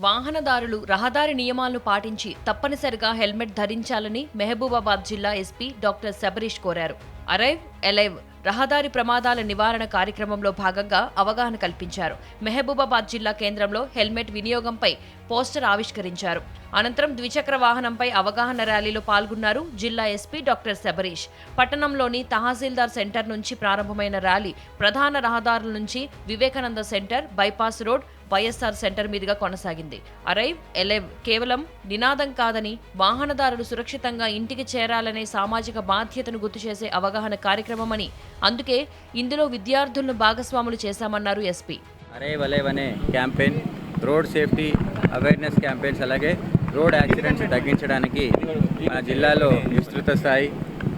వాహనదారులు రహదారి నియమాలను పాటించి తప్పనిసరిగా హెల్మెట్ ధరించాలని మహబూబాబాద్ జిల్లా ఎస్పీ డాక్టర్ శబరీష్ కోరారు. అరైవ్ ఎలైవ్ రహదారి ప్రమాదాల నివారణ కార్యక్రమంలో భాగంగా అవగాహన కల్పించారు. మహబూబాబాద్ జిల్లా కేంద్రంలో హెల్మెట్ వినియోగంపై పోస్టర్ ఆవిష్కరించారు. అనంతరం ద్విచక్ర వాహనంపై అవగాహన ర్యాలీలో పాల్గొన్నారు జిల్లా ఎస్పీ డాక్టర్ శబరీష్. పట్టణంలోని తహసీల్దార్ సెంటర్ నుంచి ప్రారంభమైన ర్యాలీ ప్రధాన రహదారుల నుంచి Vivekananda centre, bypass road, YSR centre మీదుగా కొనసాగింది. అరైవ్ ఎలైవ్ కేవలం నినాదం కాదని, వాహనదారులు సురక్షితంగా ఇంటికి చేరాలనే సామాజిక బాధ్యతను గుర్తు చేసే అవగాహన కార్యక్రమమని, అందుకే ఇందులో విద్యార్థులను భాగస్వాములు చేశామన్నారు ఎస్పీ. అరైవ్ ఎలైవ్ అనే campaign road safety awareness campaigns, అలాగే రోడ్ యాక్సిడెంట్స్ తగ్గించడానికి మన జిల్లాలో విస్తృత స్థాయి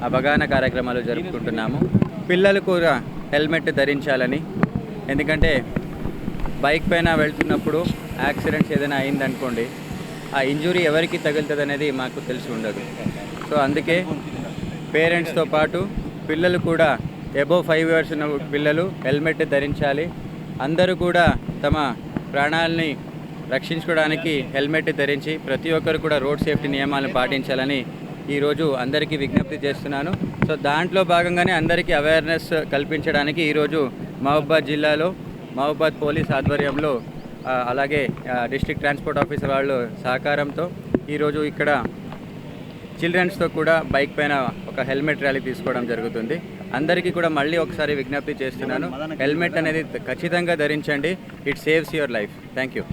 అవగాహన కార్యక్రమాలు జరుపుకుంటున్నాము. పిల్లలు కూడా హెల్మెట్ ధరించాలని, ఎందుకంటే బైక్ పైన వెళ్తున్నప్పుడు యాక్సిడెంట్స్ ఏదైనా అయిందనుకోండి, ఆ ఇంజురీ ఎవరికి తగులుతుంది అనేది మాకు తెలిసి ఉండదు. సో అందుకే పేరెంట్స్తో పాటు పిల్లలు కూడా అబోవ్ 5 years ఉన్న పిల్లలు హెల్మెట్ ధరించాలి. అందరూ కూడా తమ ప్రాణాలని రక్షించుకోవడానికి హెల్మెట్ ధరించి ప్రతి ఒక్కరు కూడా రోడ్ సేఫ్టీ నియమాలను పాటించాలని ఈరోజు అందరికీ విజ్ఞప్తి చేస్తున్నాను. సో దాంట్లో భాగంగానే అందరికీ అవేర్నెస్ కల్పించడానికి ఈరోజు మహబూబాబాద్ జిల్లాలో మహబూబాబాద్ పోలీస్ ఆధ్వర్యంలో, అలాగే డిస్ట్రిక్ట్ ట్రాన్స్పోర్ట్ ఆఫీసర్ వాళ్ళు సహకారంతో ఈరోజు ఇక్కడ చిల్డ్రన్స్తో కూడా బైక్ పైన ఒక హెల్మెట్ ర్యాలీ తీసుకోవడం జరుగుతుంది. అందరికీ కూడా మళ్ళీ ఒకసారి విజ్ఞప్తి చేస్తున్నాను, హెల్మెట్ అనేది ఖచ్చితంగా ధరించండి. It saves your life. Thank you.